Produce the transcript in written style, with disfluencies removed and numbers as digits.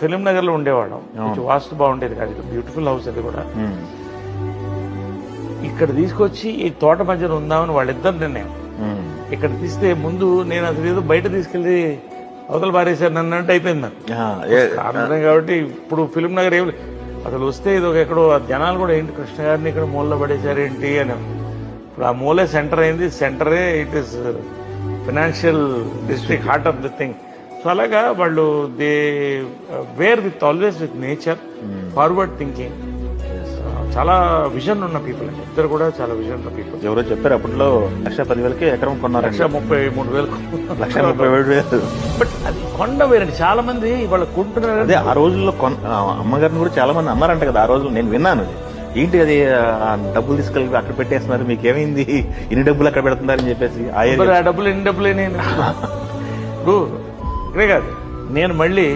Film Nagar లో ఉండేవాళ్ళం. కొంచెం వాస్తు బాగుండేది కాదు, బ్యూటిఫుల్ హౌస్ అది కూడా. ఇక్కడ తీసుకొచ్చి ఈ తోట మధ్యన ఉందామని వాళ్ళిద్దరు నిర్ణయం. ఇక్కడ తీస్తే ముందు నేను అసలు ఏదో బయట తీసుకెళ్లి అవతల పారేశారు నన్ను అంటే అయిపోయింది నాకు. కాబట్టి ఇప్పుడు ఫిలిం నగర్ ఏమి అసలు వస్తే ఇది ఒక ఎక్కడో జనాలు కూడా ఏంటి కృష్ణ గారిని ఇక్కడ మూలలో పడేశారు ఏంటి అని. ఇప్పుడు ఆ మూలే సెంటర్ అయింది. సెంటరే it is financial district, heart of the thing. So అలాగా వాళ్ళు they were with always with nature, forward thinking, చాలా విజన్ ఉన్న పీపుల్ అండి. ఇద్దరు కూడా చాలా విజన్ ఉన్న పీపుల్. ఎవరో చెప్పారు అప్పట్లో 1,10,000కి ఎకరం కొన్నారు. 1,33,000. 1,30,000. బట్ అది కొండ వేరండి. చాలా మంది వాళ్ళు కొంటున్నారు. అదే ఆ రోజుల్లో అమ్మగారిని కూడా చాలా మంది అన్నారంట కదా ఆ రోజుల్లో. నేను విన్నాను ఏంటి అది డబ్బులు తీసుకెళ్ళి అక్కడ పెట్టేస్తున్నారు, మీకేమైంది ఇన్ని డబ్బులు అక్కడ పెడుతున్నారని చెప్పేసి. ఆ డబ్బులు ఎన్ని డబ్బులు ఇప్పుడు ఇదే కాదు, నేను మళ్ళీ